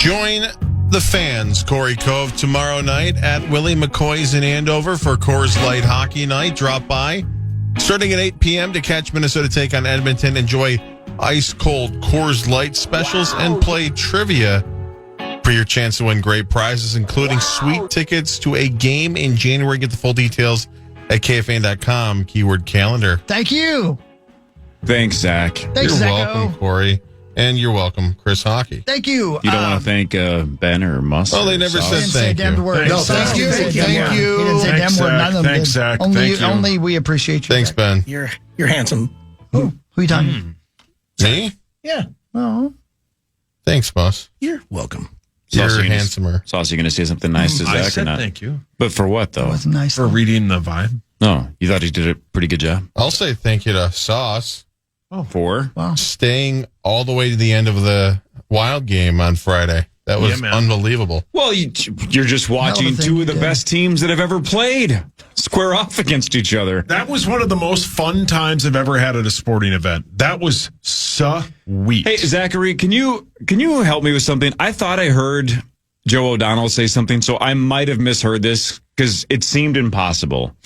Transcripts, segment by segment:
Join the fans, Corey Cove, tomorrow night at Willie McCoy's in Andover for Coors Light Hockey Night. Drop by. Starting at 8 p.m. to catch Minnesota take on Edmonton. Enjoy ice-cold Coors Light specials and play trivia for your chance to win great prizes, including sweet tickets to a game in January. Get the full details at KFAN.com, keyword calendar. Thank you. Thanks, Zach. Thanks, You're Zacho. welcome, Corey. And you're welcome, Chris Hockey. Thank you. You don't want to thank Ben or Mus? Oh, they never He said didn't say thank a damn you. word. No, Thank you. thank He you. didn't say a damn Thanks, word. Zach. None of them Thanks, did. Zach. Only, Thank you. only we appreciate you. Thanks, Zach. Ben. You're handsome. Who you talking? Me? Yeah. Oh, Thanks, boss. You're welcome. You're Saucy, handsomer. Saucy, going to say something nice to I Zach or said not? thank you But for what, though? that was nice. for reading the vibe. No, you thought he did a pretty good job? I'll say thank you to Sauce. For? Wow. Staying all the way to the end of the Wild game on Friday. That was Yeah, man. unbelievable. Well, you're just watching Hell of a thing two you of the did. best teams that have ever played square off against each other. That was one of the most fun times I've ever had at a sporting event. That was sweet. Hey, Zachary, can you help me with something? I thought I heard Joe O'Donnell say something, so I might have misheard this because it seemed impossible.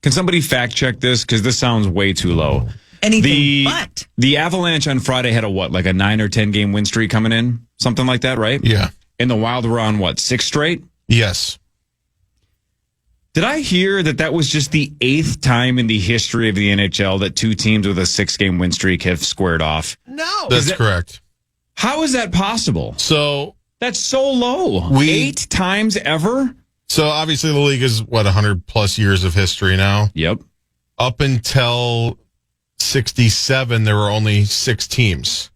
Can somebody fact check this? Because this sounds way too low. Anything but. The Avalanche on Friday had a 9 or 10 game win streak coming in? Something like that, right? Yeah. And the Wild were on 6 straight? Yes. Did I hear that was just the 8th time in the history of the NHL that two teams with a 6-game win streak have squared off? No. That's correct. How is that possible? So That's so low. 8 times ever? So obviously the league is 100 plus years of history now. Yep. Up until 67, there were only 6 teams.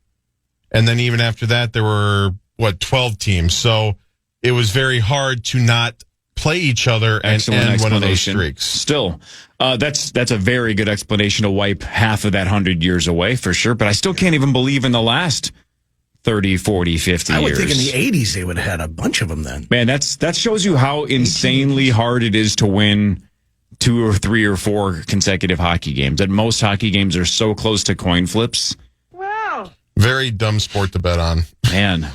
And then even after that, there were 12 teams. So it was very hard to not play each other and Excellent end one of those explanation. streaks. Still, that's a very good explanation to wipe half of that 100 years away for sure. But I still can't even believe in the last 30, 40, 50 I would years. think in the 80s they would have had a bunch of them then. Man, that shows you how insanely hard it is to win 2 or 3 or 4 consecutive hockey games. That most hockey games are so close to coin flips. Very dumb sport to bet on. Man,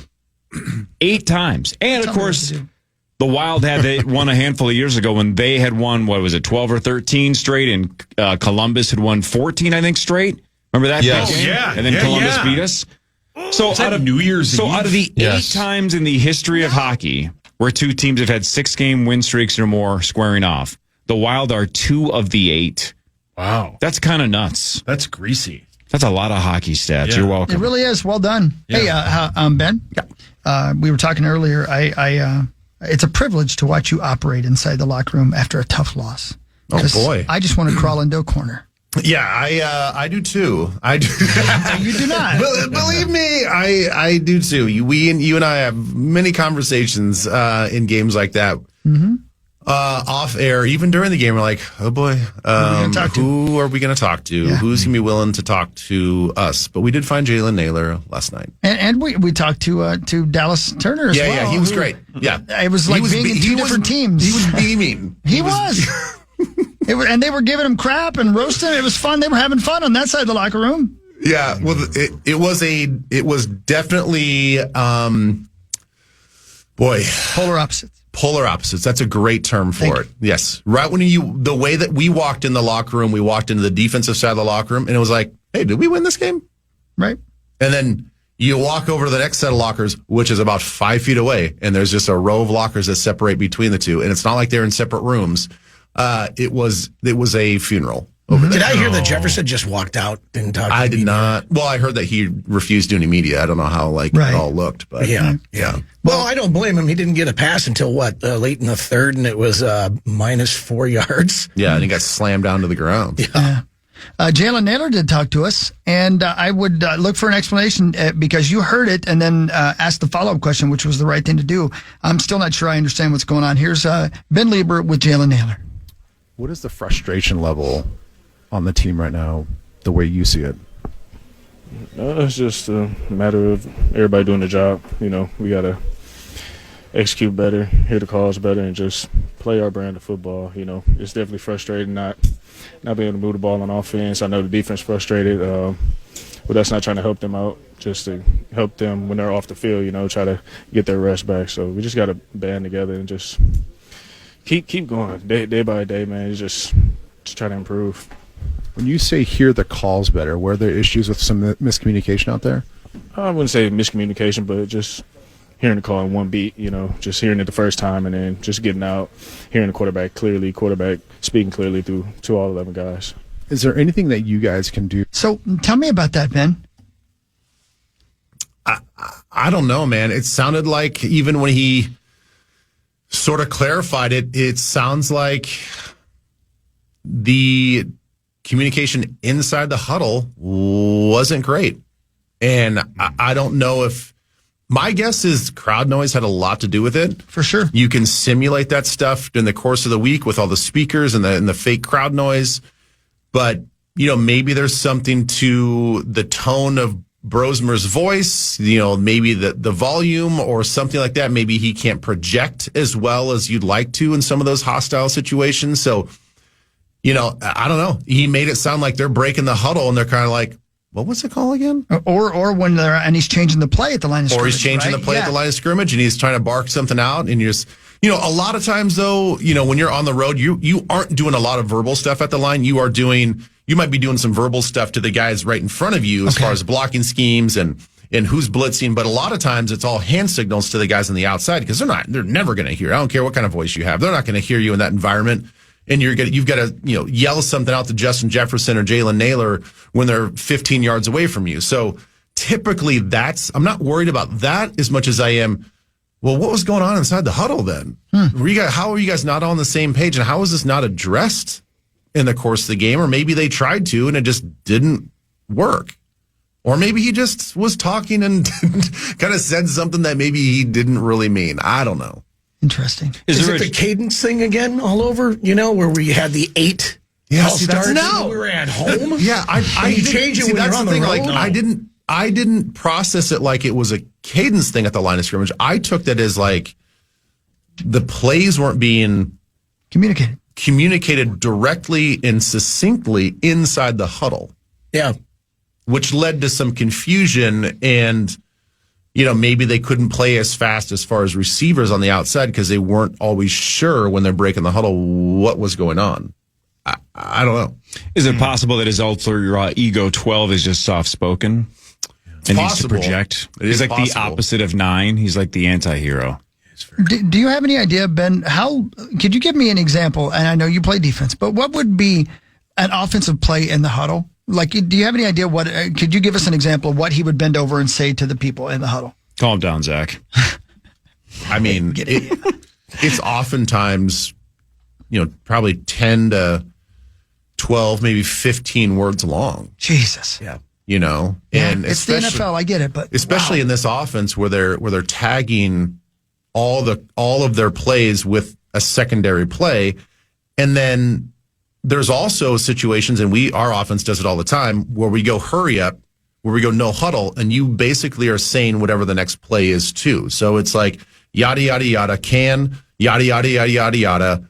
8 times. And of course, the Wild had won a handful of years ago when they had won, 12 or 13 straight, and Columbus had won 14, I think, straight. Remember that? Yes. game? Yeah. And then Yeah, Columbus yeah. beat us. So that New Year's Eve? out of the Yes. 8 times in the history of hockey where two teams have had 6-game win streaks or more squaring off, the Wild are 2 of the 8. Wow. That's kind of nuts. That's greasy. That's a lot of hockey stats. Yeah. You're It welcome. really is. Well done. Hey, Ben. We were talking earlier. It's a privilege to watch you operate inside the locker room after a tough loss. Oh, 'Cause boy. I just want to crawl into a corner. Yeah, I do too. I do. You do not. Believe me, I do too. You and I have many conversations in games like that. Off air, even during the game, we're like, oh boy, who are we going to talk to? Yeah. Who's going to be willing to talk to us? But we did find Jalen Naylor last night. And we talked to Dallas Turner as well. Yeah, he was great. Yeah, It was like being in two different teams. He was beaming. He was. And they were giving him crap and roasting him. It was fun. They were having fun on that side of the locker room. Yeah, well, it was definitely, Polar opposites. polar opposites. That's a great term for it. Yes. Right when the way that we walked in the locker room, we walked into the defensive side of the locker room and it was like, hey, did we win this game? Right. And then you walk over to the next set of lockers, which is about 5 feet away. And there's just a row of lockers that separate between the two. And it's not like they're in separate rooms. It was a funeral over there. Did I hear that Jefferson just walked out, didn't talk to I the did media? not. Well, I heard that he refused doing media. I don't know how it all looked, but Yeah. Well, I don't blame him. He didn't get a pass until late in the third, and it was minus 4 yards. yeah, and he got slammed down to the ground. Yeah. Jalen Naylor did talk to us, and I would look for an explanation because you heard it and then asked the follow-up question, which was the right thing to do. I'm still not sure I understand what's going on. Here's Ben Lieber with Jalen Naylor. What is the frustration level on the team right now, the way you see it? It's just a matter of everybody doing the job. We got to execute better, hear the calls better, and just play our brand of football. It's definitely frustrating not being able to move the ball on offense. I know the defense frustrated. but that's not trying to help them out, just to help them when they're off the field, try to get their rest back. So we just got to band together and just keep going day by day, man. Just try to improve. When you say hear the calls better, were there issues with some miscommunication out there? I wouldn't say miscommunication, but just hearing the call in one beat, just hearing it the first time and then just getting out, hearing the quarterback speaking clearly to all 11 guys. Is there anything that you guys can do? So tell me about that, Ben. I don't know, man. It sounded like even when he sort of clarified it, it sounds like the communication inside the huddle wasn't great. And I don't know if my guess is crowd noise had a lot to do with it. For sure. You can simulate that stuff in the course of the week with all the speakers and the fake crowd noise. But, maybe there's something to the tone of Brosmer's voice, maybe the volume or something like that. Maybe he can't project as well as you'd like to in some of those hostile situations. So, I don't know. He made it sound like they're breaking the huddle and they're kind of like, what was the call again? Or when he's changing the play at the line of scrimmage. Or he's changing the play at the line of scrimmage and he's trying to bark something out and you're just, a lot of times though, when you're on the road, you aren't doing a lot of verbal stuff at the line. You might be doing some verbal stuff to the guys right in front of you as far as blocking schemes and who's blitzing. But a lot of times it's all hand signals to the guys on the outside because they're never going to hear. I don't care what kind of voice you have. They're not going to hear you in that environment. And you've got to, yell something out to Justin Jefferson or Jalen Naylor when they're 15 yards away from you. So typically I'm not worried about that as much as I am. Well, what was going on inside the huddle then? How are you guys not on the same page? And how was this not addressed in the course of the game? Or maybe they tried to and it just didn't work. Or maybe he just was talking and kind of said something that maybe he didn't really mean. I don't know. Interesting. Is it the cadence thing again all over, where we had the 8 all-stars when we were at home? Yeah, I change it when you're on the road? Like, I didn't process it like it was a cadence thing at the line of scrimmage. I took that as like the plays weren't being communicated directly and succinctly inside the huddle. Yeah. Which led to some confusion and, maybe they couldn't play as fast as far as receivers on the outside because they weren't always sure when they're breaking the huddle what was going on. I don't know. Is it possible that his alter ego 12 is just soft-spoken? It's and possible. needs to project? He's like the opposite of 9. He's like the anti-hero. Do you have any idea, Ben, could you give me an example? And I know you play defense, but what would be an offensive play in the huddle? Like, do you have any idea could you give us an example of what he would bend over and say to the people in the huddle? Calm down, Zach. I mean, it's oftentimes, probably 10 to 12, maybe 15 words long. Jesus. Yeah. And it's the NFL. I get it, but especially in this offense where they're tagging all of their plays with a secondary play, and then there's also situations, and our offense does it all the time, where we go hurry up, where we go no huddle, and you basically are saying whatever the next play is too. So it's like yada yada yada yada yada yada yada yada.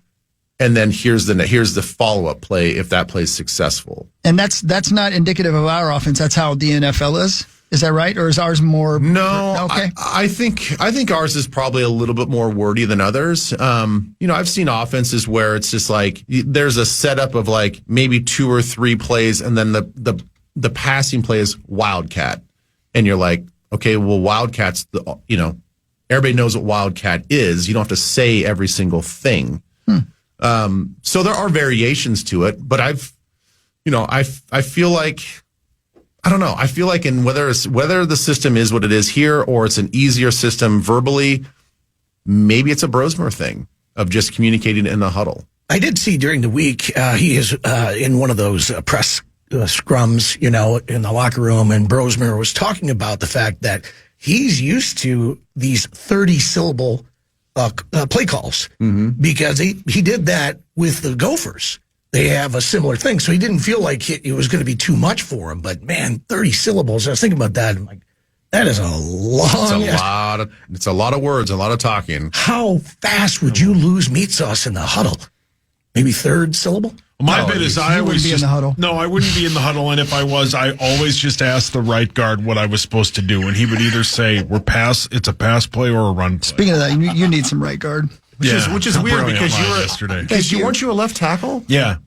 And then here's the follow-up play if that play is successful. And that's not indicative of our offense. That's how the NFL is. Is that right? Or is ours more? No. Okay. I think ours is probably a little bit more wordy than others. I've seen offenses where it's just like there's a setup of like maybe 2 or 3 plays, and then the passing play is wildcat, and you're like, okay, well, wildcat's everybody knows what wildcat is. You don't have to say every single thing. So there are variations to it, but I feel like, I don't know. I feel like in whether the system is what it is here or it's an easier system verbally, maybe it's a Brosmer thing of just communicating in the huddle. I did see during the week, he is in one of those press scrums, in the locker room, and Brosmer was talking about the fact that he's used to these 30-syllable play calls because he did that with the Gophers. They have a similar thing, so he didn't feel like it was going to be too much for him. But man, 30 syllables. I was thinking about that. I'm like, that is a long. It's a lot of words, a lot of talking. How fast would you lose meat sauce in the huddle? maybe third syllable. My bit is I always be in the huddle. No, I wouldn't be in the huddle. And if I was, I always just asked the right guard what I was supposed to do. And he would either say, it's a pass play or a run play. Speaking of that, you need some right guard. Which is weird because you were yesterday. Weren't you a left tackle? Yeah.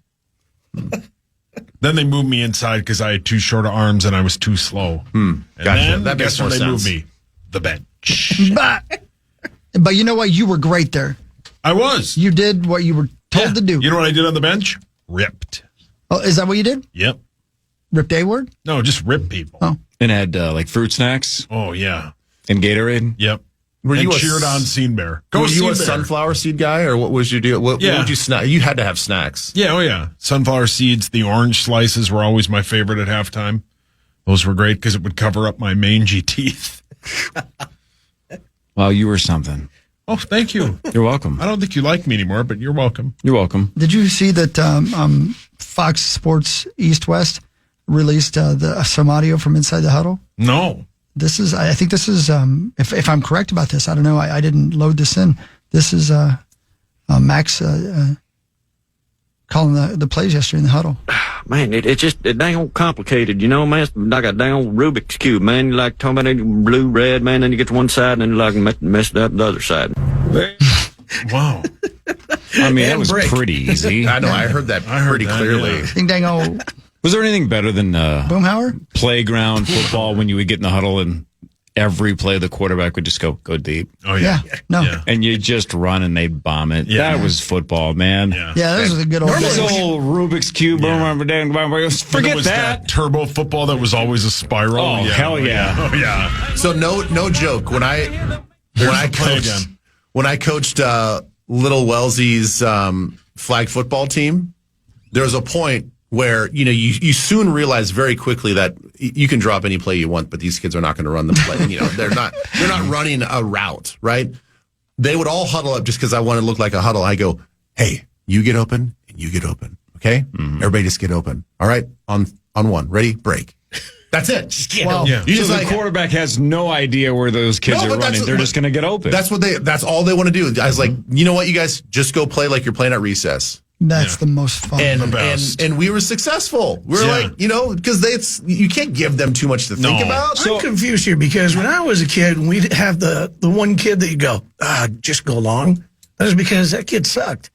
Then they moved me inside because I had too short of arms and I was too slow. And Gotcha. then That makes guess where more they moved sense. me? The bench. But you know what? You were great there. I was. You did what you were told to do. You know what I did on the bench? Ripped. Oh, is that what you did? Yep. Ripped A-word? No, just rip people. Oh. And had like fruit snacks Oh, yeah. and Gatorade. Yep. Were And you cheered on Scene Bear. Were you a Scene Bear. sunflower seed guy, or what was your deal? What would you snack? You had to have snacks. Yeah, oh yeah. Sunflower seeds, the orange slices were always my favorite at halftime. Those were great because it would cover up my mangy teeth. Well, you were something. Oh, thank you. You're welcome. I don't think you like me anymore, but you're welcome. You're welcome. Did you see that Fox Sports East West released some audio from Inside the Huddle? No. I think this is, if I'm correct about this, I don't know. I didn't load this in. This is Max calling the plays yesterday in the huddle. Man, it's dang old complicated, you know, man. It's like a dang old Rubik's Cube, man. You like talking about it, blue, red, man, then you get to one side and then you like mess up the other side. Wow. I mean, that was pretty easy. I know. I heard that pretty clearly. Yeah. Ding dang old Was there anything better than Boomhauer? playground football when you would get in the huddle and every play the quarterback would just go deep? Oh, yeah. No. Yeah. And you just run and they'd bomb it. Yeah. That was football, man. Yeah. Yeah, this was a good old This days. old Rubik's Cube, But forget it was that. turbo football that was always a spiral. Oh, hell yeah. Oh, yeah. So no joke. When I coached Little Wellesley's flag football team, there was a point where you soon realize very quickly that you can drop any play you want, but these kids are not going to run the play. They're not running a route, right? They would all huddle up just because I want to look like a huddle. I go, hey, you get open and you get open, okay? Everybody just get open. All right, on one, ready, break. That's it. Just get open. Yeah. You So just the quarterback has no idea where those kids are running. They're just going to get open. That's all they want to do. I was like, you know what, you guys just go play like you're playing at recess. That's the most fun. And we were successful. We were like, because you can't give them too much to think about. I'm confused here because when I was a kid, and we'd have the one kid that you go, just go long. That was because that kid sucked.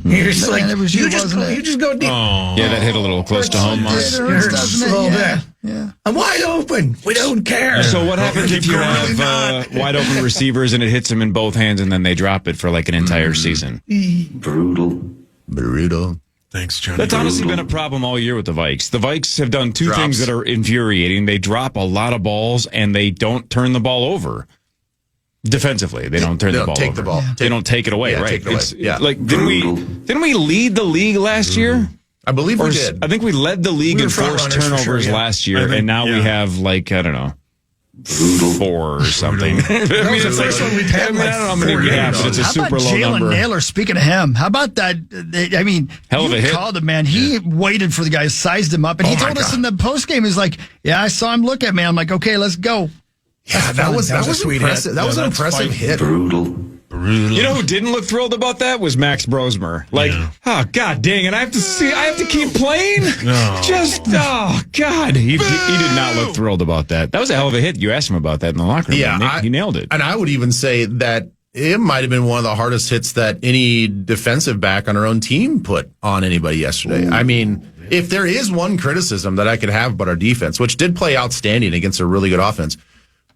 You're just like, it was you just go deep. Yeah, that hit a little close to home, Mark. It hurts, doesn't it? a little Yeah. bit. Yeah. I'm wide open. We don't care. So what happens if you have wide open receivers and it hits them in both hands and then they drop it for like an entire season? Brutal. Thanks, Johnny. That's honestly been a problem all year with the Vikes. The Vikes have done two things that are infuriating. They drop a lot of balls and they don't turn the ball over. Defensively, they don't turn the ball over. The ball. They don't take it away, Yeah, right? take it away. Yeah. Like didn't we lead the league last year? I believe we did. I think we led the league in front forced runners for turnovers sure, yeah. last year, and now we have like I don't know. 4 or something. That was the first one we've had. I don't know how many we have, but it's a How super about low Jalen number. Naylor? Speaking of him, how about that? I mean, Hell of a you hit. called him, man. He waited for the guy, sized him up, and he told us in the post game, he's like, "Yeah, I saw him look at me." I'm like, "Okay, let's go." Yeah, that was a sweet impressive. hit. That was an impressive hit. You know who didn't look thrilled about that was Max Brosmer. Like, oh god dang it, I have to keep playing. No. Oh god, he did not look thrilled about that. That was a hell of a hit. You asked him about that in the locker room. Yeah, he nailed it. And I would even say that it might have been one of the hardest hits that any defensive back on our own team put on anybody yesterday. Ooh. I mean, if there is one criticism that I could have about our defense, which did play outstanding against a really good offense,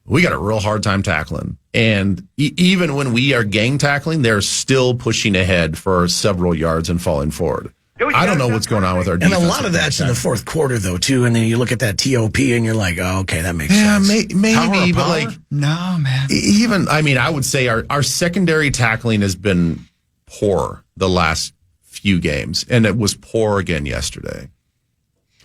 we got a real hard time tackling. And even when we are gang tackling, they're still pushing ahead for several yards and falling forward. I don't know what's going on with our defense. And a lot of that's in the fourth quarter, though, too. And then you look at that TOP and you're like, oh, okay, that makes sense. Yeah, maybe, but like, no, man. Even, I mean, I would say our secondary tackling has been poor the last few games, and it was poor again yesterday.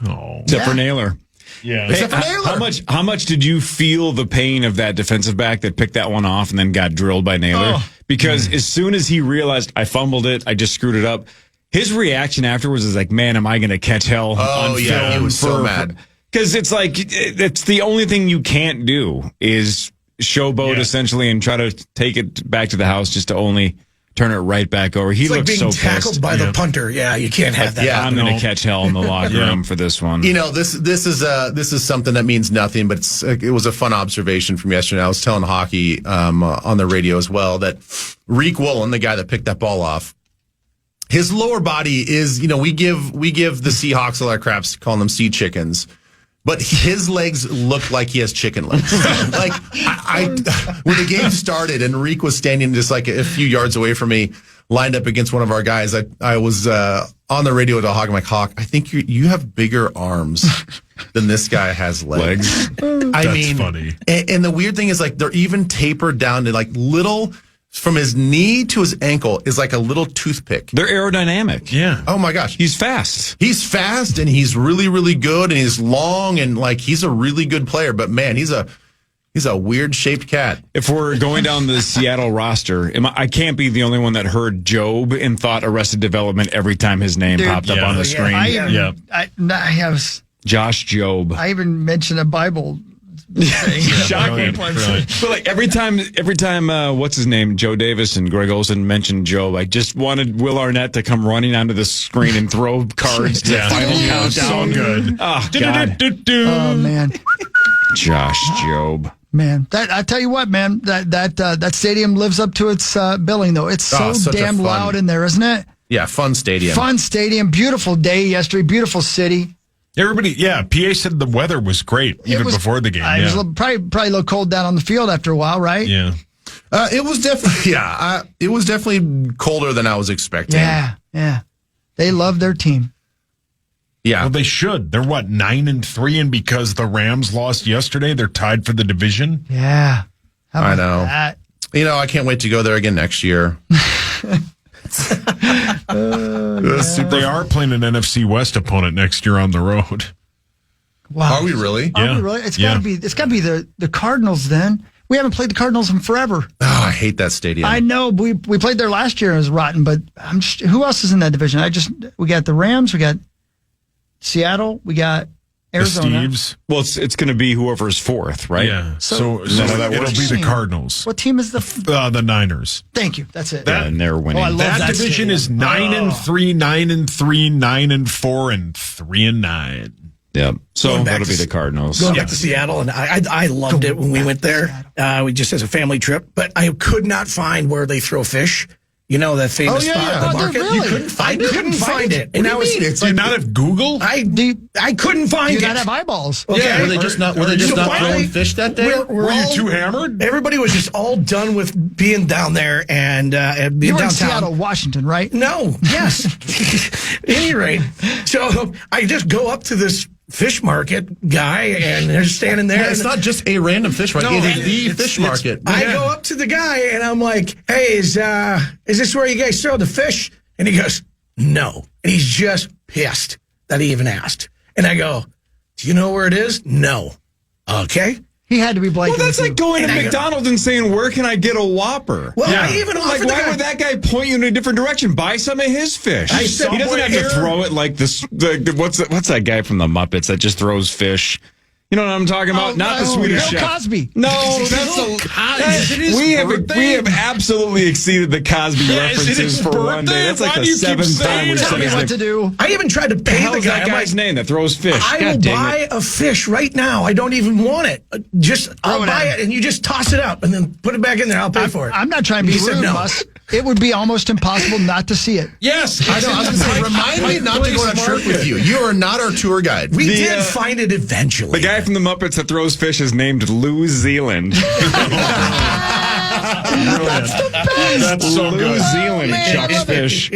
Except for Naylor. Yeah. Except for Naylor. How much did you feel the pain of that defensive back that picked that one off and then got drilled by Naylor? Because as soon as he realized I fumbled it, I just screwed it up, his reaction afterwards is like, man, am I going to catch hell on film? He was so mad. Because it's like, it's the only thing you can't do is showboat essentially and try to take it back to the house just to only turn it right back over. He It's like looks being so tackled pissed. by the punter. Yeah, you can't have that. I'm going to catch hell in the locker room for this one. This is something that means nothing, but it was a fun observation from yesterday. I was telling Hockey on the radio as well that Reek Woolen, the guy that picked that ball off, his lower body is, we give the Seahawks a lot of craps calling them sea chickens. But his legs look like he has chicken legs. Like when the game started and Reek was standing just like a few yards away from me, lined up against one of our guys, I was on the radio to Hawk. I'm like, Hawk, I think you have bigger arms than this guy has legs. That's funny. And the weird thing is, like, they're even tapered down to like little. From his knee to his ankle is like a little toothpick. They're aerodynamic. Yeah. Oh my gosh. He's fast. He's fast and he's really, really good and he's long and like he's a really good player. But man, he's a weird shaped cat. If we're going down the Seattle roster, I can't be the only one that heard Job and thought Arrested Development every time his name popped up on the screen. I have Josh Job. I even mentioned a Bible. Shocking. But like every time, what's his name, Joe Davis and Greg Olson mentioned Job, I just wanted Will Arnett to come running onto the screen and throw cards to final countdown. So good. Oh, God. Oh, man. Josh Job. Man, I tell you what, man, that stadium lives up to its billing, though. It's so damn loud in there, isn't it? Yeah, fun stadium. Fun stadium. Beautiful day yesterday. Beautiful city. Everybody, PA said the weather was great even before the game. It was probably a little cold down on the field after a while, right? Yeah. It was definitely, it was definitely colder than I was expecting. Yeah. They love their team. Yeah. Well, they should. They're 9-3, and because the Rams lost yesterday, they're tied for the division. Yeah. How I about know. that? I can't wait to go there again next year. They are playing an NFC West opponent next year on the road. Wow. Are we really? Are we really? It's got to be the Cardinals then. We haven't played the Cardinals in forever. Oh, I hate that stadium. I know. We played there last year and it was rotten, but who else is in that division? We got the Rams, we got Seattle, we got Arizona. The Steves. Well, it's going to be whoever's fourth, right? Yeah. So it'll be the Cardinals. What team is the Niners. Thank you. That's it. And they're winning. I love that division is 9-3, 9-3, 9-4, and 3-9. Yep. So that'll be the Cardinals. Going back to Seattle, and I loved it when we went there. We just as a family trip, but I could not find where they throw fish. That famous spot, the market. Really? You couldn't find it. Couldn't find it. And now it's Do you not have Google? I couldn't find Do it. you not have eyeballs? Okay. Were they just not throwing fish that day? Were you too hammered? Everybody was just all done with being down there and being You were downtown. in Seattle, Washington, right? No. Yes. At any rate, so I just go up to this fish market guy, and they're standing there. Yeah, it's not just a random fish market. It is the fish market. I go up to the guy, and I'm like, "Hey, is this where you guys throw the fish?" And he goes, "No." And he's just pissed that he even asked. And I go, "Do you know where it is?" "No." "Okay." He had to be blanking. Well, that's like going to McDonald's and saying, "Where can I get a Whopper?" Well, I even offered why would that guy point you in a different direction? Buy some of his fish. He doesn't have to throw it like this. What's that guy from the Muppets that just throws fish? You know what I'm talking about? Not the Swedish Bill Chef. Cosby. No, we have absolutely exceeded the Cosby references for one day. That's like the seventh time we've Tell me what to do. I even tried to pay the guy. That guy's name that throws fish. I will buy a fish right now. I don't even want it. I'll buy it, and you just toss it up and then put it back in there. I'll pay for it. I'm not trying to be rude, Mus. It would be almost impossible not to see it. Yes. I know. I was going to say, remind me not to go on a trip with you. You are not our tour guide. We did find it eventually. The guy from the Muppets that throws fish is named Lou Zealand. That's so good. Lou Zealand chucks fish.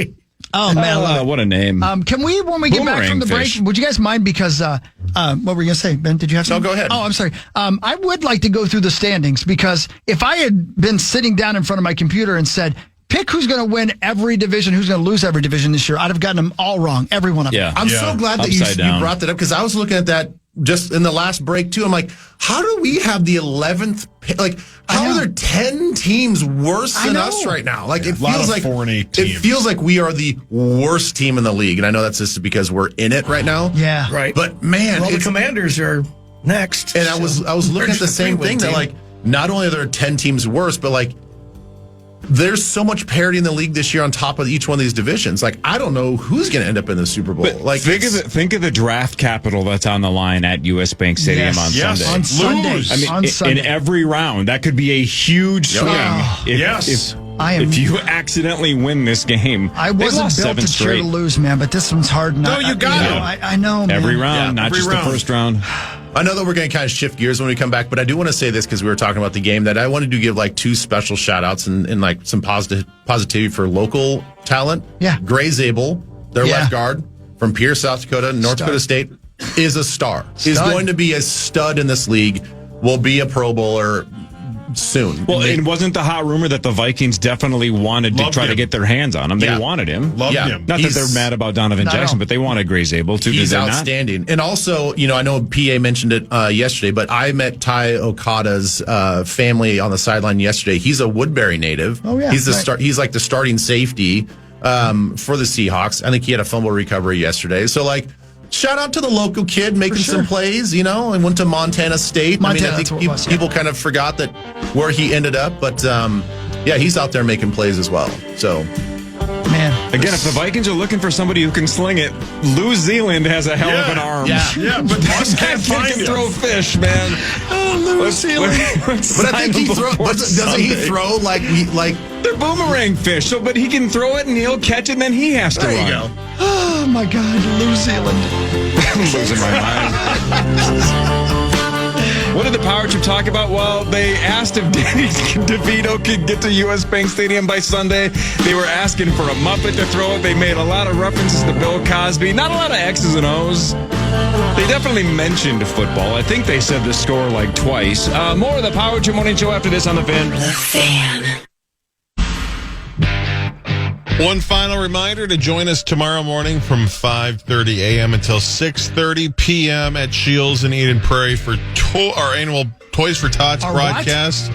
Oh, man, I love it. What a name. Can we, when we get back from the break, would you guys mind? Because, what were you going to say, Ben? Did you have something? No, go ahead. Oh, I'm sorry. I would like to go through the standings because if I had been sitting down in front of my computer and said, pick who's going to win every division, who's going to lose every division this year, I'd have gotten them all wrong, every one of them. I'm so glad that you brought that up because I was looking at that just in the last break, too. I'm like, how do we have the 11th pick? Like, how are there 10 teams worse than us right now? Like, it feels like 4 and 8 teams. It feels like we are the worst team in the league. And I know that's just because we're in it right now. Yeah. Right. But, man. Well, the Commanders are next. And I was looking at the same thing that, like, not only are there 10 teams worse, but, like, there's so much parity in the league this year on top of each one of these divisions. Like, I don't know who's going to end up in the Super Bowl. But Like, think of the draft capital that's on the line at US Bank Stadium on Sunday. On Sunday. I mean, on Sunday. in every round, that could be a huge swing. If you accidentally win this game, I wasn't built to cheer to lose, man, but this one's hard. No, you got it. I know, man. Every round, not every just round. the first round. I know that we're going to kind of shift gears when we come back, but I do want to say this because we were talking about the game, that I wanted to give like two special shout outs and like some positivity for local talent. Yeah. Gray Zabel, their left guard from Pierce, South Dakota, North Dakota State, is a star. Is going to be a stud in this league, will be a Pro Bowler soon. Well, it wasn't the hot rumor that the Vikings definitely wanted to try to get their hands on him. They wanted him. Loved him. Not that they're mad about Donovan Jackson, but they wanted Gray Zabel too. He's outstanding. And also, I know PA mentioned it yesterday, but I met Ty Okada's family on the sideline yesterday. He's a Woodbury native. Oh, yeah. He's He's like the starting safety for the Seahawks. I think he had a fumble recovery yesterday. So, like, shout out to the local kid making some plays, and went to Montana State. I think people kind of forgot that where he ended up, but he's out there making plays as well. So, man, again, if the Vikings are looking for somebody who can sling it, New Zealand has a hell of an arm. Yeah, but Musk can't find him. Throw fish, man. New Zealand. But I think he doesn't he throw like they're boomerang fish? So, but he can throw it and he'll catch it, and then he has to run. There you go. Oh my God, New Zealand. I'm losing my mind. What did the Power Trip talk about? Well, they asked if Danny DeVito could get to US Bank Stadium by Sunday. They were asking for a Muppet to throw it. They made a lot of references to Bill Cosby. Not a lot of X's and O's. They definitely mentioned football. I think they said the score like twice. More of the Power Trip Morning Show after this on The Fan. The Fan. One final reminder to join us tomorrow morning from 5:30 a.m. until 6:30 p.m. at Shields in Eden Prairie for our annual Toys for Tots broadcast.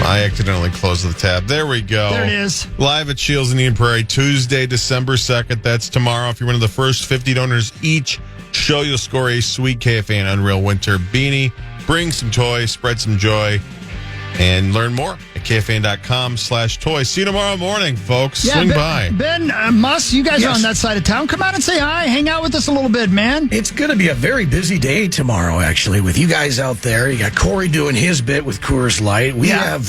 I accidentally closed the tab. There we go. There it is. Live at Shields in Eden Prairie, Tuesday, December 2nd. That's tomorrow. If you're one of the first 50 donors each show, you'll score a sweet KFAN Unreal Winter beanie. Bring some toys, spread some joy, and learn more at KFAN.com/toys. See you tomorrow morning, folks. Swing by. Ben, Muss, you guys are on that side of town. Come out and say hi. Hang out with us a little bit, man. It's going to be a very busy day tomorrow, actually, with you guys out there. You got Corey doing his bit with Coors Light. We have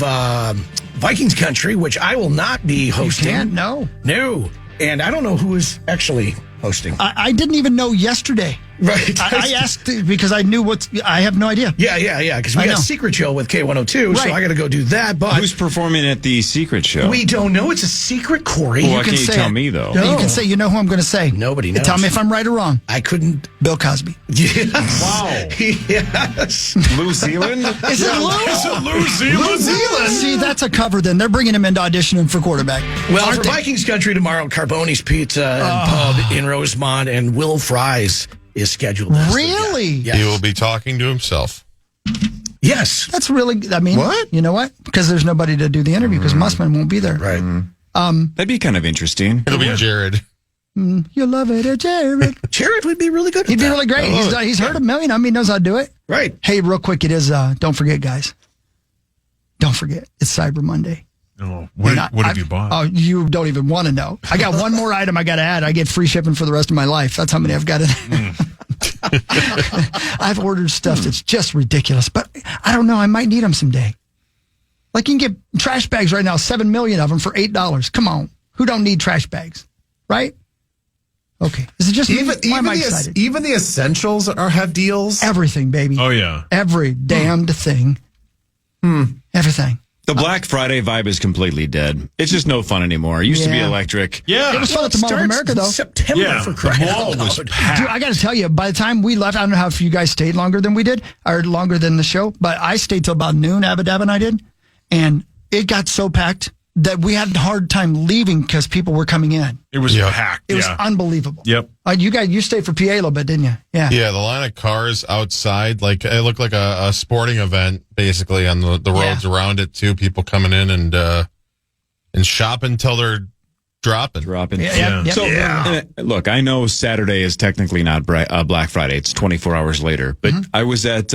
Vikings Country, which I will not be hosting. You can't? No. And I don't know who is actually hosting. I didn't even know yesterday. Right. I asked because I knew I have no idea. Yeah. Because we got Secret Show with K102, so I got to go do that. But who's performing at the Secret Show? We don't know. It's a secret, Corey. Well, why can't you tell me, though? No. You can say, you know who I'm going to say. Nobody knows. Tell me if I'm right or wrong. I couldn't. Bill Cosby. Yes. Wow. Yes. New Zealand? Is it New Zealand? See, that's a cover then. They're bringing him into auditioning for quarterback. Well, for Vikings Country tomorrow, Carboni's Pizza and Pub in Rosemont, and Will Fries is scheduled. Really? Yes. He will be talking to himself. Yes. That's really, what? You know what? Because there's nobody to do the interview because Mussman won't be there. Right. That'd be kind of interesting. It'll be Jared. You'll love it, Jared. Jared would be really good. He'd be really great. He's heard a million of them. He knows how to do it. Right. Hey, real quick, it is, don't forget, guys. Don't forget, it's Cyber Monday. Oh, what have you bought? Oh, you don't even want to know. I got one more item I got to add. I get free shipping for the rest of my life. That's how many I've got in. I've ordered stuff that's just ridiculous, but I don't know. I might need them someday. Like you can get trash bags right now, 7 million of them for $8. Come on. Who don't need trash bags? Right? Okay. Is it just me? Why am I excited? Even the essentials have deals? Everything, baby. Oh, yeah. Every damned thing. Everything. The Black Friday vibe is completely dead. It's just no fun anymore. It used to be electric. Yeah. It was fun at the Mall of America, though. September for crying out loud. Dude, I got to tell you, by the time we left, I don't know how if you guys stayed longer than we did, or longer than the show, but I stayed till about noon, Abba Dabba and I did, and it got so packed that we had a hard time leaving because people were coming in. It was packed. It was unbelievable. Yep. You stayed for PA a little bit, didn't you? Yeah. Yeah, the line of cars outside, like it looked like a sporting event, basically on the roads around it too. People coming in and shopping until they're dropping. Yeah. So, look, I know Saturday is technically not Black Friday; it's 24 hours later. But I was at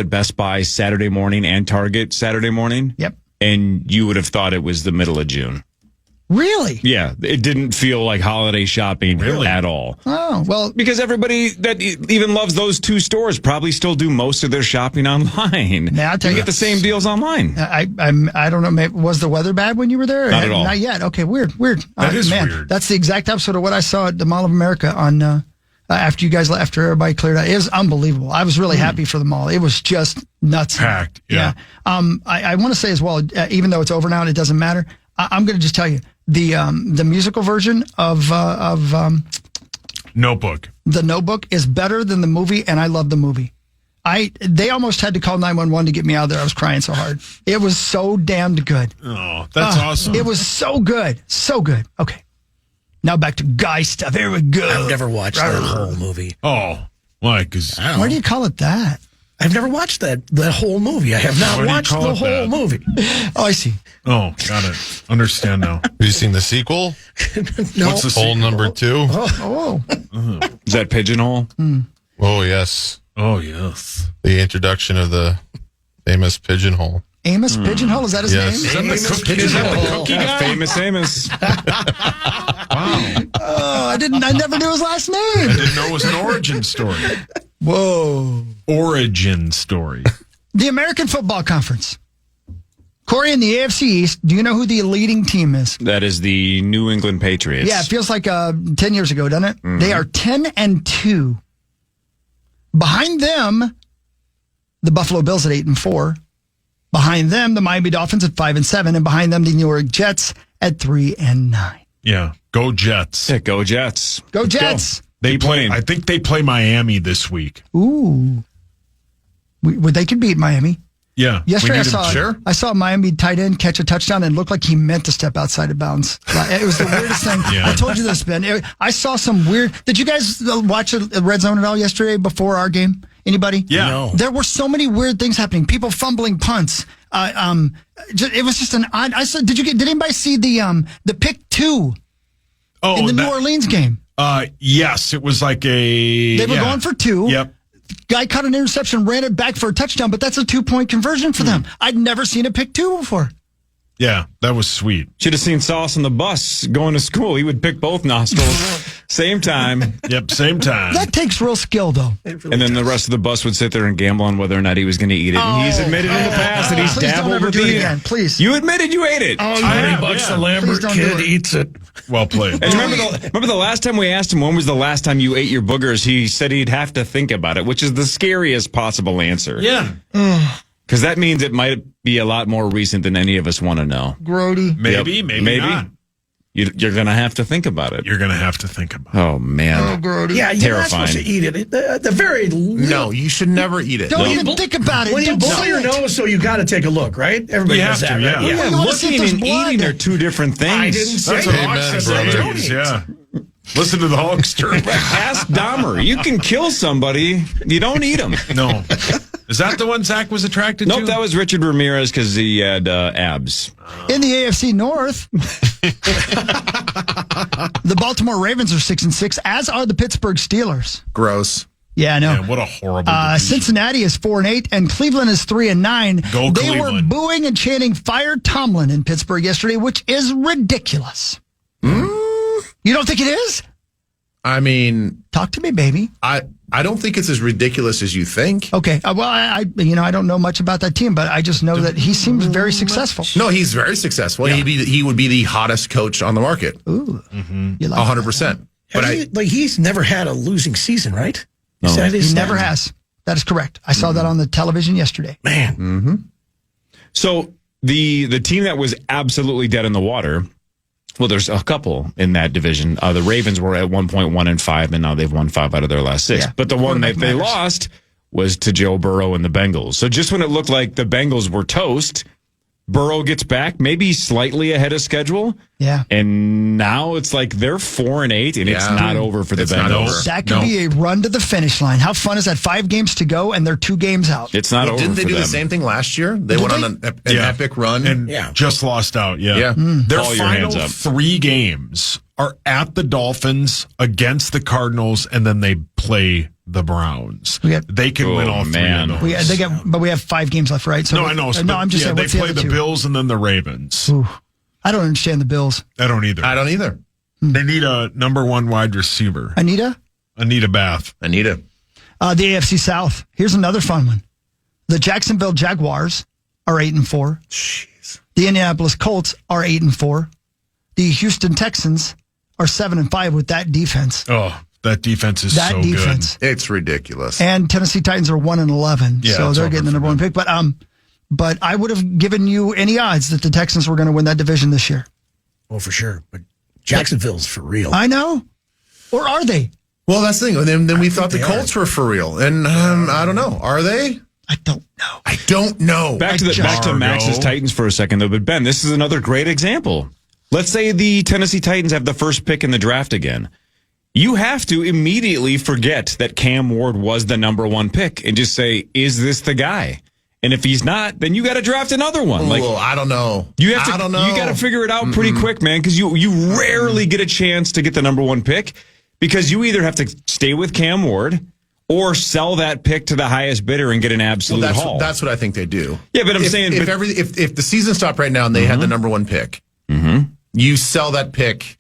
Best Buy Saturday morning and Target Saturday morning. Yep. and you would have thought it was the middle of June. Really? Yeah, it didn't feel like holiday shopping at all. Oh, well. Because everybody that even loves those two stores probably still do most of their shopping online. Now, I'll tell you you, get the same deals online. I don't know. Maybe, was the weather bad when you were there? Not at all. Not yet. Okay, weird. That is weird. That's the exact opposite of what I saw at the Mall of America on after everybody cleared out. It was unbelievable. I was really happy for the mall. It was just nuts. Packed. Yeah. I want to say as well, even though it's over now and it doesn't matter, I'm going to just tell you the musical version of Notebook. The Notebook is better than the movie, and I love the movie. They almost had to call 911 to get me out of there. I was crying so hard. It was so damned good. Oh, that's awesome. It was so good. So good. Okay. Now back to guy stuff. Here we go. I've never watched that whole movie. Oh, why? Because why do you call it that? I've never watched that whole movie. I have not watched the whole movie. Oh, I see. Oh, got it. Understand now. Have you seen the sequel? No. What's the sequel? Number 2? Oh. Is that Pigeonhole? Oh, yes. Oh, yes. The introduction of the famous Pigeonhole. Amos Pigeonhole? Is that his Yes. name? Is that the cookie guy? Famous Amos. Wow. Oh, I never knew his last name. I didn't know it was an origin story. Whoa. Origin story. The American Football Conference. Corey, in the AFC East, do you know who the leading team is? That is the New England Patriots. Yeah, it feels like 10 years ago, doesn't it? They are 10-2. Behind them, the Buffalo Bills at 8-4. Behind them, the Miami Dolphins at 5-7, and behind them, the New York Jets at 3-9. Yeah. Go Jets. Yeah, go Jets. Go Jets. They play. I think they play Miami this week. Ooh. They could beat Miami. Yeah. Yesterday I saw a Miami tight end catch a touchdown and looked like he meant to step outside of bounds. It was the weirdest thing. Yeah. I told you this, Ben. I saw some weird. Did you guys watch the Red Zone at all yesterday before our game? Anybody? Yeah. No. There were so many weird things happening. People fumbling punts. It was just an odd. I saw. Did anybody see the pick 2 in the New Orleans game? Yes, it was like a. They were going for 2. Yep. Guy caught an interception, ran it back for a touchdown, but that's a 2-point conversion for them. I'd never seen a pick 2 before. Yeah, that was sweet. Should have seen Sauce on the bus going to school. He would pick both nostrils. Same time. Yep, same time. That takes real skill, though. And then the rest of the bus would sit there and gamble on whether or not he was going to eat it. And he's admitted in the past that he's Please don't dabbled ever with do it it again, please. You admitted you ate it. $20 the Lambert kid eats it. Well played. And remember the last time we asked him when was the last time you ate your boogers, he said he'd have to think about it, which is the scariest possible answer. Yeah. Because that means it might be a lot more recent than any of us want to know. Grody. Maybe not. You're going to have to think about it. You're going to have to think about it. Oh, man. Oh, Grody. Yeah, you're not supposed to eat it. The very No, you should never eat it. Don't even think about it. When you Don't blow say your it. nose, so you got to take a look, right? Everybody You does have that, to, right? yeah. You wanna see if Looking there's and blood. eating are two different things. I didn't say That's that. what Hawk Amen, said. brother. Don't eat. Yeah. Listen to the Hulkster. Ask Dahmer. You can kill somebody. You don't eat them. No. Is that the one Zach was attracted to? Nope, that was Richard Ramirez because he had abs. In the AFC North, the Baltimore Ravens are 6-6, as are the Pittsburgh Steelers. Gross. Yeah, I know. Man, what a horrible division. Cincinnati is 4-8, and Cleveland is 3-9. Go They were Cleveland. booing and chanting "Fire Tomlin" in Pittsburgh yesterday, which is ridiculous. You don't think it is? I mean, Talk to me, baby. I don't think it's as ridiculous as you think. Okay. Well, I don't know much about that team, but I just know that he seems very successful. No, he's very successful. Yeah. He would be the hottest coach on the market. Ooh, you like 100%. But He's never had a losing season, right? No. Is that his He never stat? has. That is correct. I saw that on the television yesterday. Man. So the team that was absolutely dead in the water, well, there's a couple in that division. The Ravens were at 1.1-5, and now they've won 5 out of their last 6. Yeah. But the one that Quarterback they matters. lost was to Joe Burrow and the Bengals. So just when it looked like the Bengals were toast, Burrow gets back, maybe slightly ahead of schedule. Yeah. And now it's like they're 4-8, and it's Yeah. not over for the It's not Bengals. over. That could be a run to the finish line. How fun is that? 5 games to go, and they're 2 games out. It's not over didn't they for do them. the same thing last year? They went on an Yeah. epic run. And just lost out. Yeah. Yeah. Their All your hands final up. 3 games are at the Dolphins, against the Cardinals, and then they play the Browns. They can win all three of those. But we have 5 games left, right? So no, I know. No, I'm just saying. They play the Bills and then the Ravens. Ooh, I don't understand the Bills. I don't either. They need a number 1 wide receiver. Anita Bath. Anita. The AFC South. Here's another fun one. The Jacksonville Jaguars are 8-4. Jeez. The Indianapolis Colts are 8-4. The Houston Texans are 7-5 with that defense. Oh, that defense is so good. It's ridiculous. And Tennessee Titans are 1-11. Yeah, so they're getting the number 1 pick. But I would have given you any odds that the Texans were going to win that division this year. Oh, for sure. But Jacksonville's for real. I know. Or are they? Well, that's the thing. And then we thought the Colts were for real. And I don't know. Are they? I don't know. Back to Max's Titans for a second, though. But, Ben, this is another great example. Let's say the Tennessee Titans have the first pick in the draft again. You have to immediately forget that Cam Ward was the number 1 pick and just say, is this the guy? And if he's not, then you got to draft another one. I don't know. I don't know. You got to figure it out pretty quick, man, because you rarely get a chance to get the number 1 pick because you either have to stay with Cam Ward or sell that pick to the highest bidder and get an absolute haul. That's what I think they do. Yeah, but I'm saying if the season stopped right now and they had the number 1 pick, you sell that pick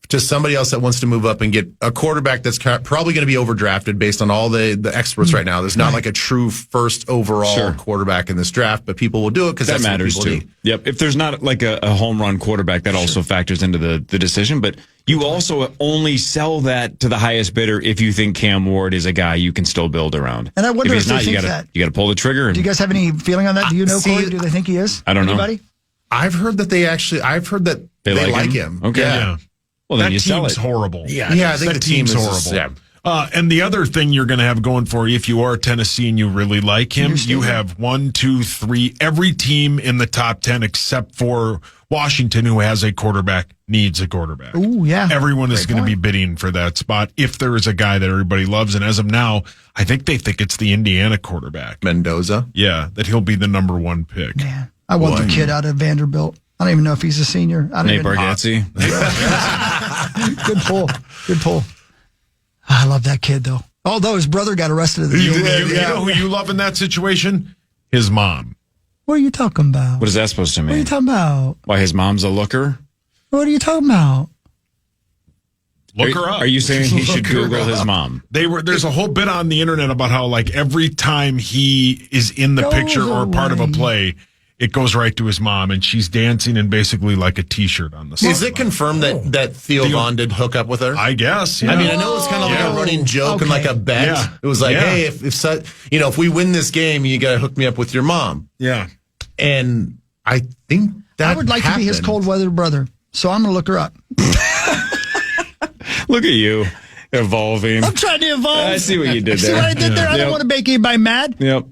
to somebody else that wants to move up and get a quarterback that's probably going to be overdrafted based on all the experts right now. There's not like a true first overall quarterback in this draft, but people will do it because that matters too. Need. Yep. If there's not like a home run quarterback, that also factors into the decision. But you also only sell that to the highest bidder if you think Cam Ward is a guy you can still build around. And I wonder if not, they think that. You got to pull the trigger. Do you guys have any feeling on that? Do you know, Corey? Do they think he is? I don't know. Anybody? I've heard that they like him. Okay. Yeah. Well, then that you sell team's it. horrible. Yeah, I think the team's horrible. And the other thing you're going to have going for you, if you are Tennessee and you really like him, you have 1, 2, 3. Every team in the top 10 except for Washington, who has a quarterback, needs a quarterback. Ooh, yeah. Everyone is going to be bidding for that spot if there is a guy that everybody loves. And as of now, I think they think it's the Indiana quarterback. Mendoza? Yeah, that he'll be the number 1 pick. Man, I want the kid out of Vanderbilt. I don't even know if he's a senior. Nate Bargatze. Good pull. I love that kid, though. Although his brother got arrested. You know who you love in that situation? His mom. What are you talking about? What is that supposed to mean? What are you talking about? Why, his mom's a looker? What are you talking about? Look her up. Are you saying he should Google his mom? There's a whole bit on the internet about how, like, every time he is in the picture or part of a play, it goes right to his mom, and she's dancing in basically like a T-shirt on the side. Is it confirmed that Theo Vaughn did hook up with her? I guess. Yeah. I mean, I know it's kind of like a running joke and like a bet. Yeah. It was like, hey, if we win this game, you got to hook me up with your mom. Yeah. And I think that I would like to be his cold weather brother, so I'm going to look her up. Look at you evolving. I'm trying to evolve. I see what you did there. See what I did there? I don't want to make anybody mad. Yep.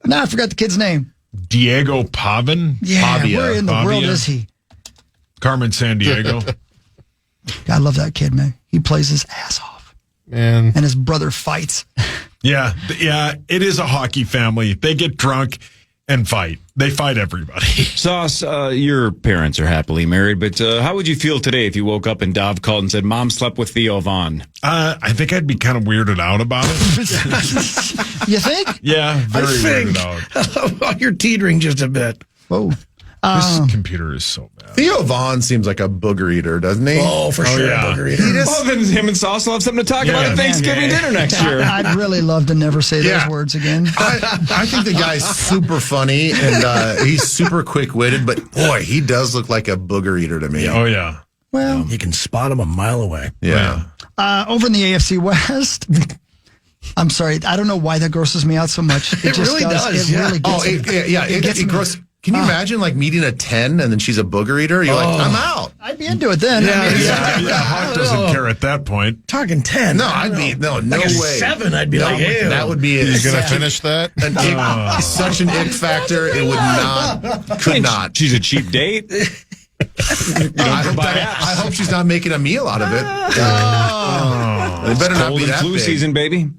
Nah, I forgot the kid's name. Diego Pavin? Yeah, where in the world is he? Carmen Sandiego. I love that kid, man. He plays his ass off. Man. And his brother fights. Yeah, it is a hockey family. They get drunk and fight. They fight everybody. Sauce, your parents are happily married, but how would you feel today if you woke up and Dov called and said, Mom slept with Theo Vaughn? I think I'd be kind of weirded out about it. You think? Yeah, very weirded out. You're teetering just a bit. Whoa. This computer is so bad. Theo Vaughn seems like a booger eater, doesn't he? Oh, for sure. Yeah. Booger eater. Well, then him and Sauce will have something to talk about at Thanksgiving dinner next year. I'd really love to never say those words again. I think the guy's super funny and he's super quick-witted, but boy, he does look like a booger eater to me. Oh, yeah. Well, you can spot him a mile away. Yeah. Over in the AFC West, I'm sorry, I don't know why that grosses me out so much. It just really does. It really gets me. It gets me. Can you imagine like meeting a 10 and then she's a booger eater? You're like, I'm out. I'd be into it then. Hawk doesn't care at that point. Talking 10. No, I'd be no like way. 7, I'd be like, hey, that would be. You gonna finish that? Such an ick factor. It would could not. She's a cheap date. I hope she's not making a meal out of it. It better not be that flu big. season, baby.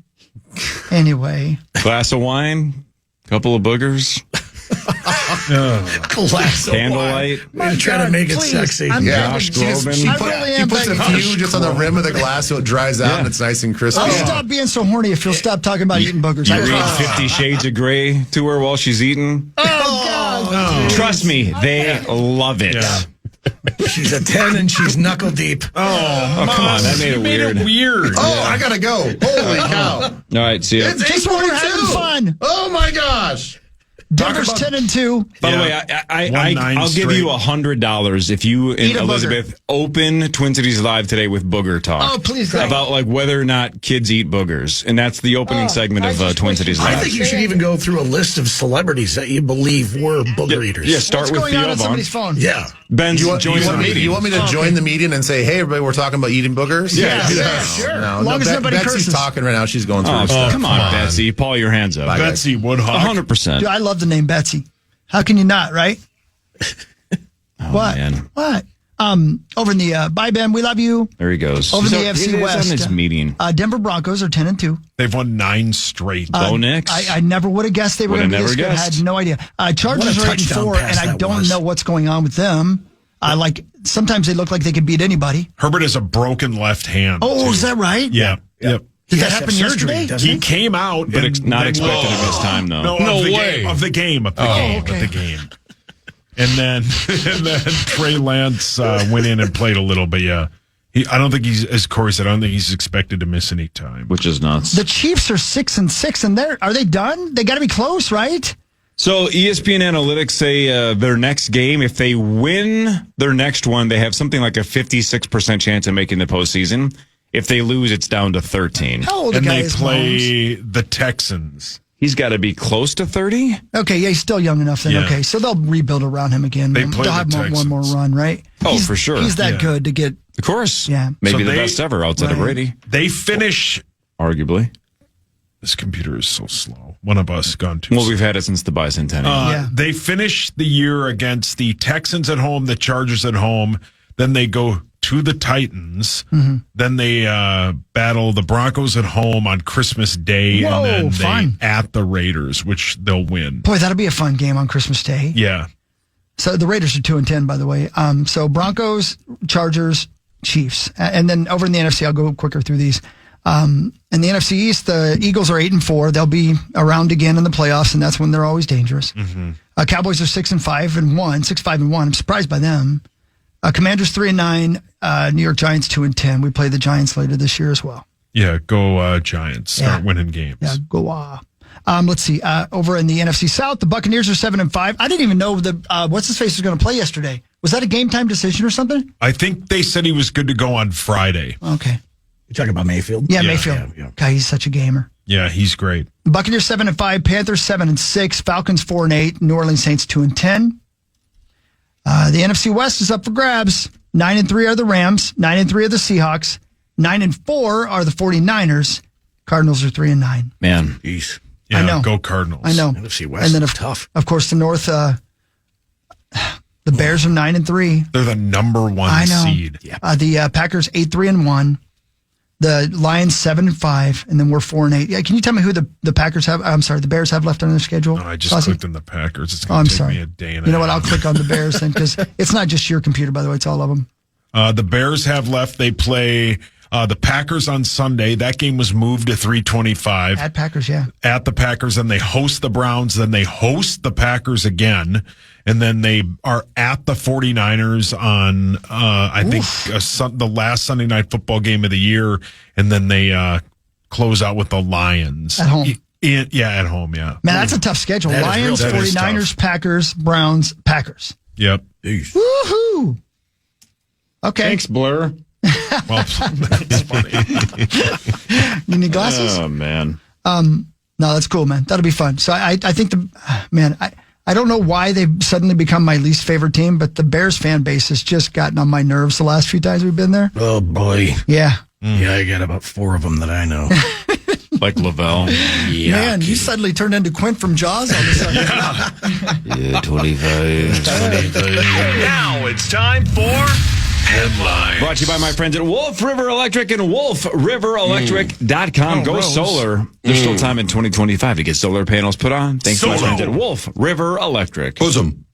Anyway, Glass of wine, couple of boogers. Glass of Candlelight. wine. Trying to make it sexy. Josh Groban. She puts a few just on the rim of the glass so it dries out and it's nice and crispy. I'll stop being so horny if you'll stop talking about eating boogers. You read 50 Shades of Grey to her while she's eating. Oh, God. Trust me, they love it. Yeah. She's a 10 and she's knuckle deep. Oh, come on. That made it weird. Oh, I gotta go. Holy cow. All right, see ya. It's Just when we're having 8:42. fun. Oh my gosh. Denver's 10-2. By the way, I'll give you $100 if you and Eat a booger. Elizabeth open Twin Cities Live today with Booger Talk. Oh, please go. About like whether or not kids eat boogers, and that's the opening segment of Twin Cities I Live. think you should even go through a list of celebrities that you believe were booger eaters. Yeah, start What's with going on Theo on Vaughn. somebody's phone? Yeah. Ben's joining the meeting. You want me to join the meeting and say, hey, everybody, we're talking about eating boogers? Yeah, sure. No, As long as nobody Betsy's curses. talking right now. She's going through Oh, her stuff. come on, Betsy. Paul your hands up. Betsy Woodhawk. 100%. Dude, I love the name Betsy. How can you not, right? What? Man. What? Over in the bye, Ben, we love you. There he goes. Over in the He's AFC West. on his meeting. Denver Broncos are 10-2. They've won 9 straight. Bo Nix. I never would have guessed they were going Would've to be this never good. I guessed. had no idea. Chargers What a are touchdown 8-4, pass and I that don't was. know what's going on with them. Sometimes they look like they could beat anybody. Herbert has a broken left hand. Oh, too. is that right? Yeah. Yep. Did He that has to happen have surgery, yesterday? doesn't He he? came out, But and not then- expected to miss time, though. No, No of the way. game, of the game, of the game. And then Trey Lance went in and played a little, but yeah, I don't think he's, as Corey said, I don't think he's expected to miss any time. Which is nuts. The Chiefs are 6-6, and are they done? They got to be close, right? So ESPN Analytics say their next game, if they win their next one, they have something like a 56% chance of making the postseason. If they lose, it's down to 13. How old And a guy they is play the Texans. He's got to be close to 30. Mahomes? Okay, yeah, he's still young enough then. Yeah. Okay, so they'll rebuild around him again. They play They'll the have one more Texans. run, right? Oh, for sure. He's that Yeah. good to get. Of course. Yeah. Maybe So the they- best ever outside of Right. Brady, They finish. arguably. This computer is so slow. One of us gone too Well, slow. we've had it since the bicentennial. Yeah. They finish the year against the Texans at home, the Chargers at home. Then they go to the Titans. Mm-hmm. Then they battle the Broncos at home on Christmas Day. Whoa, and then fun. they at the Raiders, which they'll win. Boy, that'll be a fun game on Christmas Day. Yeah. So the Raiders are 2-10, by the way. So Broncos, Chargers, Chiefs, and then over in the NFC, I'll go quicker through these. In the NFC East, the Eagles are 8-4. They'll be around again in the playoffs, and that's when they're always dangerous. Cowboys are 6-5-1, 6-5-1. I'm surprised by them. Commanders 3-9. New York Giants 2-10. We play the Giants later this year as well. Yeah. Go Giants. Start Yeah. winning games. Yeah, go let's see. Over in the NFC South, the Buccaneers are 7-5. I didn't even know what's his face was going to play yesterday. Was that a game time decision or something? I think they said he was good to go on Friday. Okay. You talking about Mayfield? Yeah, Mayfield. yeah. God, he's such a gamer. Yeah, he's great. Buccaneers 7-5, Panthers 7-6, Falcons 4-8, New Orleans Saints 2-10. The NFC West is up for grabs. 9-3 are the Rams, 9-3 are the Seahawks, 9-4 are the 49ers. Cardinals are 3-9. Man. Jeez. Yeah, I know. Go Cardinals. I know. NFC West And then is tough. Of course, the North. The Bears are 9-3. They're the number one I know. seed. The Packers 8-3-1. The Lions 7-5, and then we're 4-8. Yeah, can you tell me who the Packers have? I'm sorry, the Bears have left on their schedule. No, I just Saucy? clicked on the Packers. It's Oh, going I'm to take sorry. me a day and You a know what? I'll half. click on the Bears then, because it's not just your computer, by the way. It's all of them. The Bears have left. They play the Packers on Sunday. That game was moved to 3:25 At Packers, yeah. at the Packers. Then they host the Browns. Then they host the Packers again. And then they are at the 49ers on, I think, the last Sunday night football game of the year. And then they close out with the Lions. At home. At home, yeah. Man, that's a tough schedule. That is Lions, that is 49ers, tough. Packers, Browns, Packers. Yep. Woohoo! Okay. Thanks, Blur. Well, that's funny. You need glasses? Oh, man. No, that's cool, man. That'll be fun. So I think I don't know why they've suddenly become my least favorite team, but the Bears fan base has just gotten on my nerves the last few times we've been there. Oh, boy. Yeah. Yeah, I got about 4 of them that I know. Like Lavelle. Yeah. Man, you suddenly turned into Quint from Jaws all of a sudden. Yeah, 25. Now it's time for Headline. Brought to you by my friends at Wolf River Electric and wolfriverelectric.com. Go gross. solar. There's still time in 2025 to get solar panels put on. Thanks to my friends at Wolf River Electric. Bosom.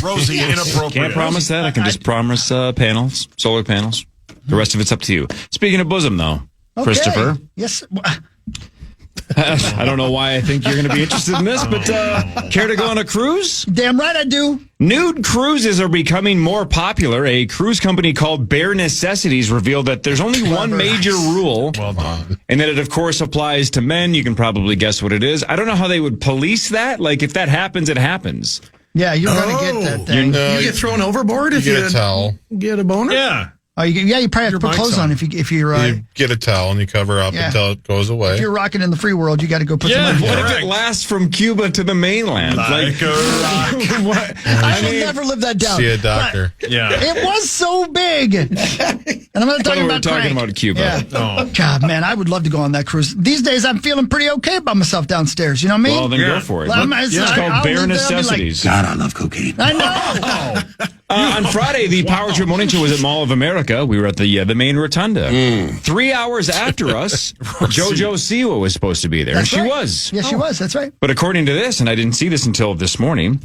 Rosie, inappropriate. Can't promise that. I can just promise panels, solar panels. The rest of it's up to you. Speaking of bosom, though, Okay. Christopher. Yes. I don't know why I think you're going to be interested in this, but care to go on a cruise? Damn right I do. Nude cruises are becoming more popular. A cruise company called Bare Necessities revealed that there's only one major rule. Well done. And that it, of course, applies to men. You can probably guess what it is. I don't know how they would police that. Like, if that happens, it happens. Yeah, you're going to get that thing. You get thrown overboard if you get a towel. get a boner? Yeah. Oh, you probably have to put clothes on if you're You get a towel and you cover up until it goes away. if you're rocking in the free world, you got to go put Yeah, some money. What if Correct. it lasts from Cuba to the mainland? Like a rock. What? I will never live that down. See a doctor. Yeah. It was so big. And I'm not talking We're about talking crank. about Cuba. Yeah. Oh. God, man, I would love to go on that cruise. These days, I'm feeling pretty okay about myself downstairs. You know what I mean? Well, then go for it. Well, It's I'll called Bare live there, I'll be like, Necessities. God, I love cocaine. I know. On Friday, the Power Trip Morning Show was at Mall of America. We were at the main rotunda. 3 hours after us, JoJo Siwa was supposed to be there, That's and she right. was. Yes, she was. That's right. But according to this, and I didn't see this until this morning,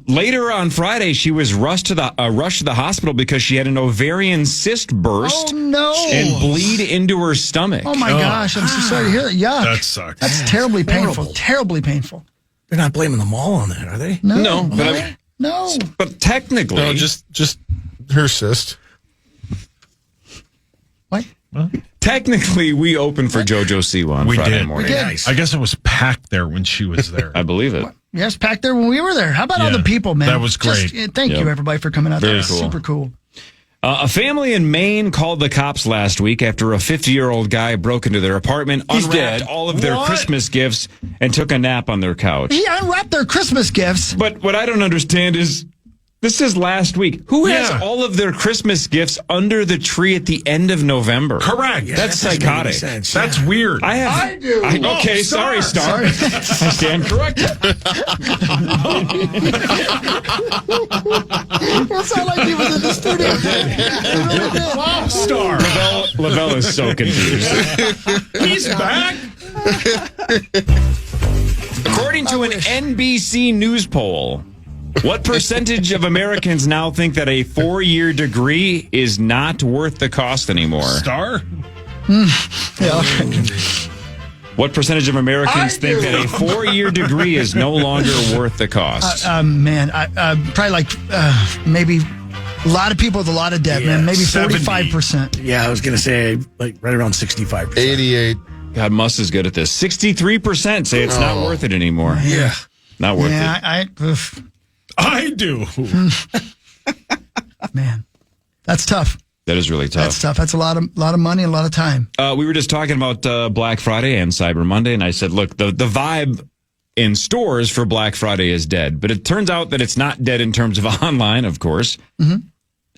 later on Friday, she was rushed to the hospital because she had an ovarian cyst burst Oh, no. and bleed into her stomach. Oh, my gosh. I'm so sorry to hear that. Yuck. That sucks. That's terribly painful. horrible. Terribly painful. They're not blaming the mall on that, are they? No, but No. but technically, No, just her cyst. What? technically, we opened for JoJo Siwa on We Friday did. morning. We did. Nice. I guess it was packed there when she was there. I believe it. Yes, packed there when we were there. How about all Yeah, the people, man? that was great. Thank Yep. you, everybody, for coming out Very there. cool. Super cool. A family in Maine called the cops last week after a 50-year-old guy broke into their apartment, unwrapped all of their What? Christmas gifts, and took a nap on their couch. He unwrapped their Christmas gifts. But what I don't understand is, this is last week. Who has Yeah. all of their Christmas gifts under the tree at the end of November? Correct. That's That doesn't make any psychotic. sense. That's weird. I have. I do. Okay, sorry, Star. I stand corrected. It sounded like he was in the studio. Wow, Star. Lavelle is so confused. He's back. According to an NBC News poll, what percentage of Americans now think that a 4-year degree is not worth the cost anymore? Star? Yeah. What percentage of Americans think that a 4-year degree is no longer worth the cost? Man, probably like maybe a lot of people with a lot of debt, man. Maybe 70. 45%. Yeah, I was going to say like right around 65%. 88. God, Muss is good at this. 63% say it's not worth it anymore. Yeah. Not worth Yeah, it. I do. Man, that's tough. That is really tough. That's tough. That's a lot of money, and a lot of time. We were just talking about Black Friday and Cyber Monday, and I said, look, the vibe in stores for Black Friday is dead. But it turns out that it's not dead in terms of online, of course. Mm-hmm.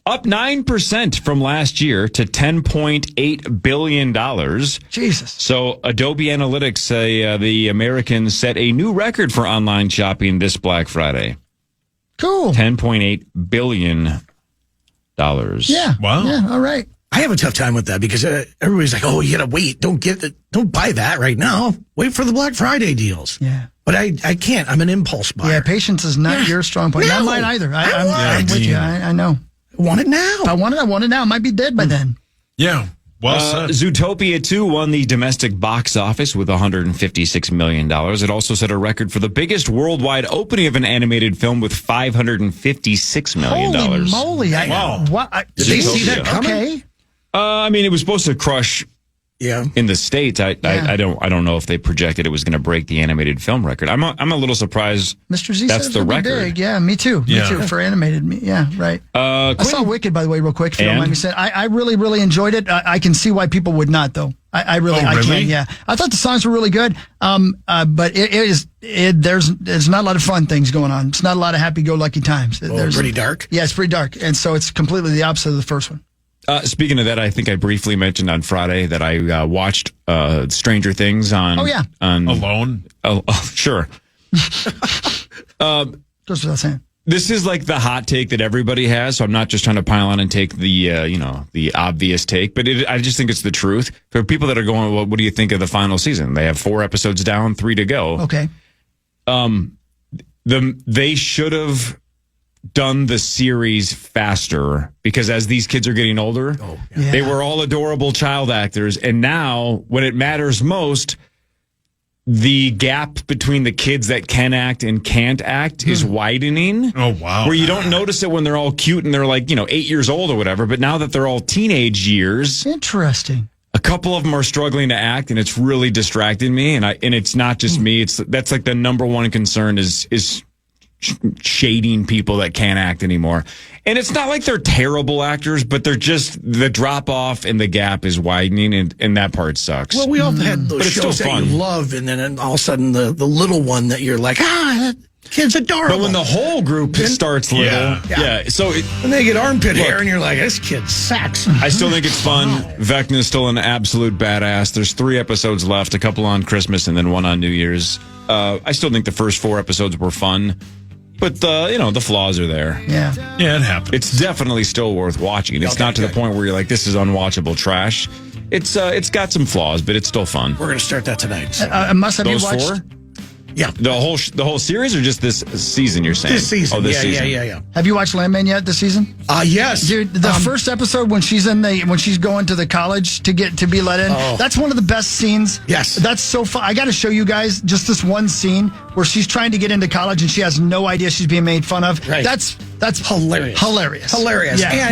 Up 9% from last year to $10.8 billion. Jesus. So Adobe Analytics say the Americans set a new record for online shopping this Black Friday. Cool. $10.8 billion. Yeah. Wow. Yeah. All right. I have a tough time with that because everybody's like, "Oh, you gotta wait. Don't buy that right now. Wait for the Black Friday deals." Yeah. But I can't. I'm an impulse buyer. Yeah. Patience is not your strong point. No. Not mine either. I I'm want with it. you. I know. I want it now. If I want it now. It might be dead by then. Yeah. Well said. Zootopia 2 won the domestic box office with $156 million. It also set a record for the biggest worldwide opening of an animated film with $556 million. Holy moly! Wow. Did they see that coming? Okay. I mean, it was supposed to crush Yeah. in the States. I don't know if they projected it was going to break the animated film record. I'm a little surprised. Mr. Z That's says the it'll be record. big. Yeah, me too. Yeah. Me too. For animated, yeah, right. I saw Quinn- Wicked, by the way, real quick. If you don't And? mind me saying, I really, really enjoyed it. I can see why people would not, though. I really, Oh, I really? can. Yeah, I thought the songs were really good. But there's not a lot of fun things going on. It's not a lot of happy-go-lucky times. Oh, pretty dark. Yeah, it's pretty dark, and so it's completely the opposite of the first one. Speaking of that, I think I briefly mentioned on Friday that I watched Stranger Things on. Oh, yeah. On Alone. Oh, sure. Goes without saying. This is like the hot take that everybody has, so I'm not just trying to pile on and take the the obvious take, but I just think it's the truth. For people that are going, well, what do you think of the final season? They have 4 episodes down, 3 to go. Okay. They should have done the series faster because as these kids are getting older, they were all adorable child actors, and now when it matters most, the gap between the kids that can act and can't act is widening. Oh, wow. Where you don't notice it when they're all cute and they're like, 8 years old or whatever. But now that they're all teenage years, Interesting. a couple of them are struggling to act, and it's really distracting me. And it's not just me. That's like the number one concern is shading people that can't act anymore. And it's not like they're terrible actors, but they're just the drop off and the gap is widening, and that part sucks. Well, we all had those But it's shows still that fun. you love, and then all of a sudden the little one that you're like, that kid's adorable. But when the whole group starts little, so and they get armpit hair, and you're like, this kid sucks. I still think it's fun. Vecna's still an absolute badass. There's 3 episodes left, a couple on Christmas and then 1 on New Year's. I still think the first 4 episodes were fun, but the flaws are there. Yeah. Yeah, it happens. It's definitely still worth watching. It's not to the point where you're like, this is unwatchable trash. It's got some flaws, but it's still fun. We're going to start that tonight. So. Must have Those you watched? 4? Yeah. The whole series, or just this season? You're saying This season. Oh, this season. Yeah. Have you watched Landman yet this season? Yes. Dude, the first episode when she's going to the college to be let in, that's one of the best scenes. Yes. That's so fun. I got to show you guys just this one scene where she's trying to get into college and she has no idea she's being made fun of. Right. That's hilarious. Hilarious. Yeah.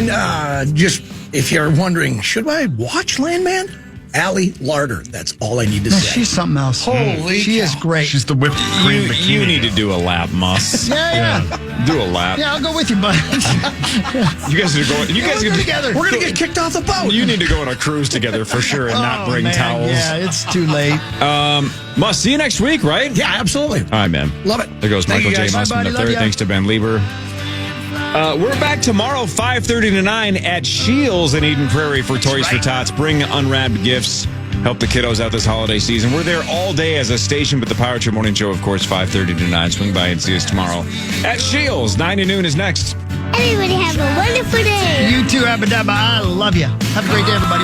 And just if you're wondering, should I watch Landman? Allie Larder. That's all I need to No, say. she's something else. Holy She is cow. great. She's the whipped cream bikini. You need to do a lap, Muss. Yeah. Do a lap. Yeah, I'll go with you, bud. You guys are going. You guys We'll can go together. We're going to get kicked off the boat. You need to go on a cruise together for sure and not bring man. towels. Yeah, it's too late. Must see you next week, right? Yeah, absolutely. All right, man. Love it. There goes Thank Michael you, J. guys. Musman Bye, buddy. Love III. ya. Thanks to Ben Lieber. We're back tomorrow, 5:30 to 9 at Shields in Eden Prairie for Toys for Tots. Bring unwrapped gifts. Help the kiddos out this holiday season. We're there all day as a station, but the Power Trip Morning Show, of course, 5:30 to 9. Swing by and see us tomorrow at Shields. 9 to noon is next. Everybody have a wonderful day. You too, Abba Dabba. I love you. Have a great day, everybody.